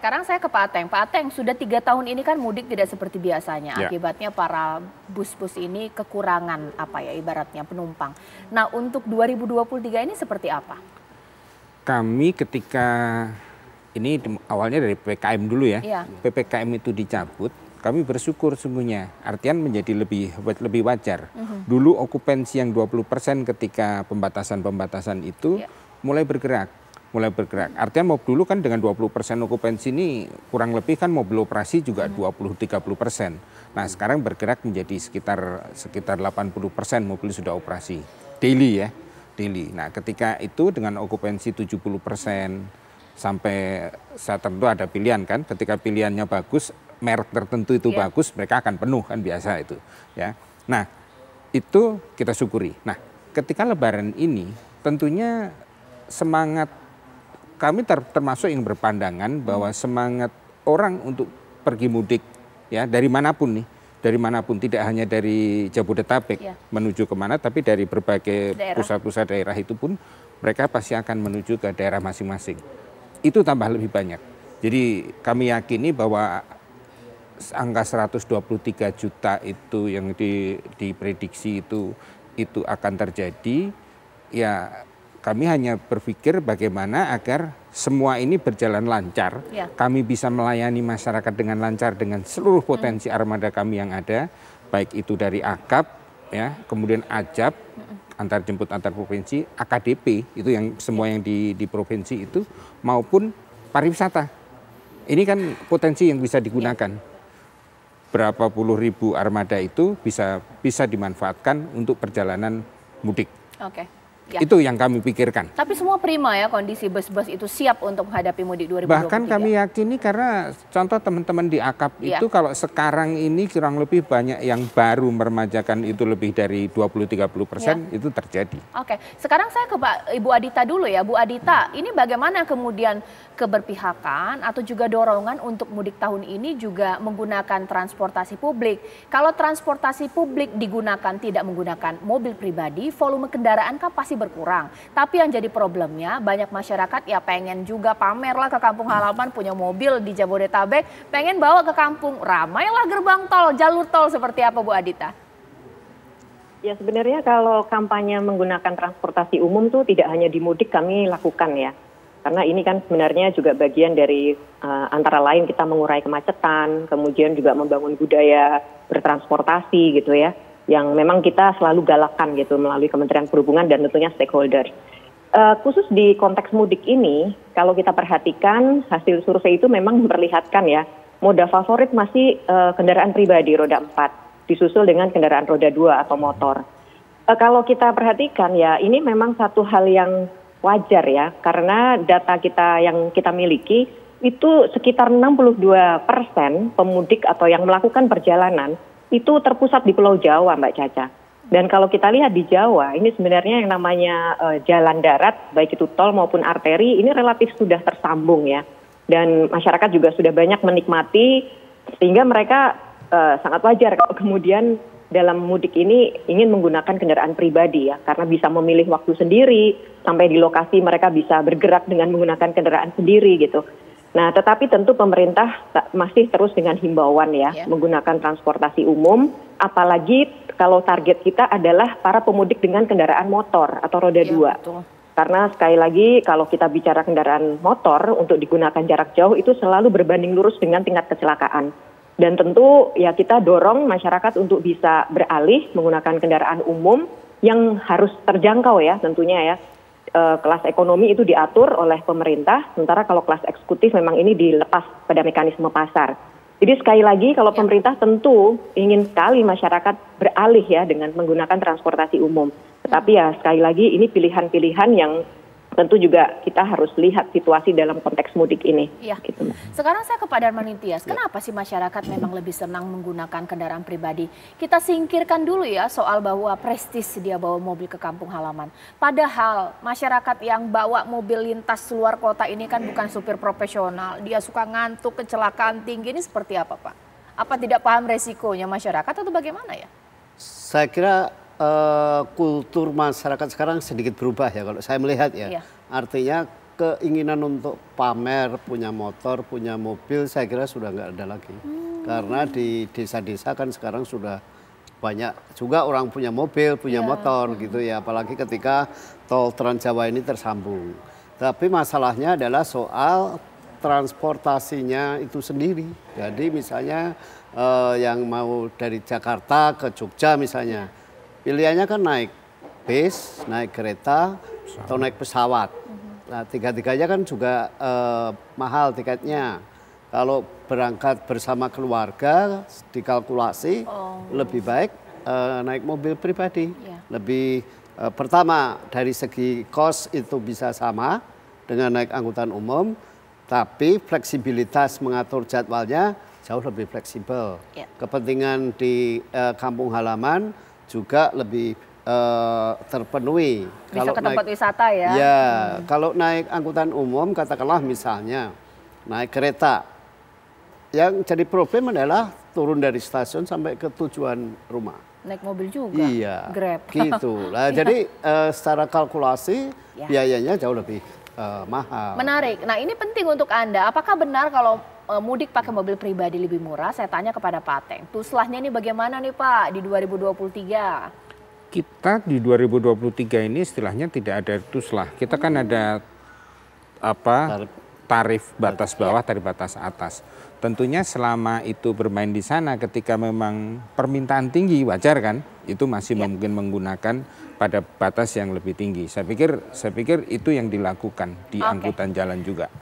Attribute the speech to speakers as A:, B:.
A: sekarang saya ke Pak Ateng. Pak Ateng, sudah 3 tahun ini kan mudik tidak seperti biasanya.
B: Ya.
A: Akibatnya para bus-bus ini kekurangan ibaratnya penumpang. Nah, untuk 2023 ini seperti apa?
B: Kami ketika ini awalnya dari PPKM dulu ya.
A: Iya.
B: PPKM itu dicabut, kami bersyukur sungguhnya. Artian menjadi lebih wajar. Dulu okupansi yang 20% ketika pembatasan itu mulai bergerak. Artinya dulu kan dengan 20% okupansi ini kurang lebih kan mobil operasi juga 20-30%. Nah sekarang bergerak menjadi sekitar 80% mobil sudah operasi. Daily ya, daily. Nah ketika itu dengan okupansi 70% sampai saat tertentu ada pilihan kan. Ketika pilihannya bagus, merek tertentu itu bagus, mereka akan penuh kan biasa itu. Ya. Nah itu kita syukuri. Nah ketika Lebaran ini tentunya semangat kami termasuk yang berpandangan bahwa semangat orang untuk pergi mudik ya dari manapun tidak hanya dari Jabodetabek menuju kemana, tapi dari berbagai pusat-pusat daerah itu pun mereka pasti akan menuju ke daerah masing-masing. Itu tambah lebih banyak. Jadi kami yakini bahwa angka 123 juta itu yang diprediksi itu akan terjadi. Ya kami hanya berpikir bagaimana agar semua ini berjalan lancar, kami bisa melayani masyarakat dengan lancar dengan seluruh potensi armada kami yang ada, baik itu dari AKAP, ya, kemudian AJAP, antar jemput antar provinsi, AKDP, itu yang semua yang di provinsi itu, maupun pariwisata. Ini kan potensi yang bisa digunakan. Berapa puluh ribu armada itu bisa dimanfaatkan untuk perjalanan mudik.
A: Oke.
B: Ya. Itu yang kami pikirkan.
A: Tapi semua prima ya kondisi bus-bus itu siap untuk menghadapi mudik 2023.
B: Bahkan kami yakini karena contoh teman-teman di AKAP itu kalau sekarang ini kurang lebih banyak yang baru meremajakan itu lebih dari 20-30% itu terjadi.
A: Oke, sekarang saya ke Ibu Adita dulu ya. Bu Adita, ini bagaimana kemudian keberpihakan atau juga dorongan untuk mudik tahun ini juga menggunakan transportasi publik. Kalau transportasi publik digunakan tidak menggunakan mobil pribadi, volume kendaraan kan pasti berkurang. Tapi yang jadi problemnya banyak masyarakat ya pengen juga pamer lah ke kampung halaman punya mobil di Jabodetabek, pengen bawa ke kampung, ramailah gerbang tol, jalur tol seperti apa Bu Adita?
C: Ya sebenarnya kalau kampanye menggunakan transportasi umum tuh tidak hanya di mudik kami lakukan ya. Karena ini kan sebenarnya juga bagian dari antara lain kita mengurai kemacetan, kemudian juga membangun budaya bertransportasi gitu ya, yang memang kita selalu galakkan gitu melalui Kementerian Perhubungan dan tentunya stakeholder. Khusus di konteks mudik ini, kalau kita perhatikan hasil survei itu memang memperlihatkan ya, moda favorit masih kendaraan pribadi roda 4, disusul dengan kendaraan roda 2 atau motor. Kalau kita perhatikan ya, ini memang satu hal yang wajar ya, karena data kita yang kita miliki itu sekitar 62% pemudik atau yang melakukan perjalanan itu terpusat di Pulau Jawa, Mbak Caca. Dan kalau kita lihat di Jawa, ini sebenarnya yang namanya jalan darat, baik itu tol maupun arteri, ini relatif sudah tersambung ya. Dan masyarakat juga sudah banyak menikmati, sehingga mereka sangat wajar kalau kemudian dalam mudik ini ingin menggunakan kendaraan pribadi ya, karena bisa memilih waktu sendiri, sampai di lokasi mereka bisa bergerak dengan menggunakan kendaraan sendiri gitu. Nah, tetapi tentu pemerintah masih terus dengan himbauan ya, menggunakan transportasi umum, apalagi kalau target kita adalah para pemudik dengan kendaraan motor atau roda 2. Betul. Karena sekali lagi kalau kita bicara kendaraan motor untuk digunakan jarak jauh itu selalu berbanding lurus dengan tingkat kecelakaan. Dan tentu ya kita dorong masyarakat untuk bisa beralih menggunakan kendaraan umum yang harus terjangkau ya tentunya ya. Kelas ekonomi itu diatur oleh pemerintah, sementara kalau kelas eksekutif memang ini dilepas pada mekanisme pasar. Jadi sekali lagi kalau pemerintah tentu ingin sekali masyarakat beralih ya dengan menggunakan transportasi umum. Tetapi ya sekali lagi ini pilihan-pilihan yang tentu juga kita harus lihat situasi dalam konteks mudik ini.
A: Iya. Gitu. Sekarang saya ke Pak Darman Ningtyas, kenapa sih masyarakat memang lebih senang menggunakan kendaraan pribadi? Kita singkirkan dulu ya soal bahwa prestis dia bawa mobil ke kampung halaman. Padahal masyarakat yang bawa mobil lintas luar kota ini kan bukan supir profesional. Dia suka ngantuk, kecelakaan tinggi, ini seperti apa Pak? Apa tidak paham resikonya masyarakat atau bagaimana ya?
D: Saya kira kultur masyarakat sekarang sedikit berubah ya kalau saya melihat ya. Artinya keinginan untuk pamer, punya motor, punya mobil, saya kira sudah nggak ada lagi. Karena di desa-desa kan sekarang sudah banyak juga orang punya mobil, punya motor gitu ya. Apalagi ketika tol Trans Jawa ini tersambung. Tapi masalahnya adalah soal transportasinya itu sendiri. Jadi misalnya yang mau dari Jakarta ke Jogja misalnya, pilihannya kan naik bis, naik kereta, atau naik pesawat. Nah, tiga-tiganya kan juga mahal tiketnya. Kalau berangkat bersama keluarga, dikalkulasi lebih baik naik mobil pribadi. Lebih pertama dari segi kos itu bisa sama dengan naik angkutan umum, tapi fleksibilitas mengatur jadwalnya jauh lebih fleksibel. Kepentingan di kampung halaman juga lebih terpenuhi.
A: Bisa ke tempat wisata ya?
D: Ya, kalau naik angkutan umum, katakanlah misalnya naik kereta, yang jadi problem adalah turun dari stasiun sampai ke tujuan rumah.
A: Naik mobil juga?
D: Iya,
A: Grab.
D: gitu. Nah, jadi secara kalkulasi biayanya jauh lebih mahal.
A: Menarik. Nah, ini penting untuk Anda. Apakah benar kalau mudik pakai mobil pribadi lebih murah? Saya tanya kepada Pak Ateng. Tuslahnya ini bagaimana nih Pak di 2023?
B: Kita di 2023 ini istilahnya tidak ada tuslah. Kita kan ada tarif batas bawah, tarif batas atas. Tentunya selama itu bermain di sana ketika memang permintaan tinggi wajar kan, itu masih mungkin menggunakan pada batas yang lebih tinggi. Saya pikir itu yang dilakukan di angkutan jalan juga.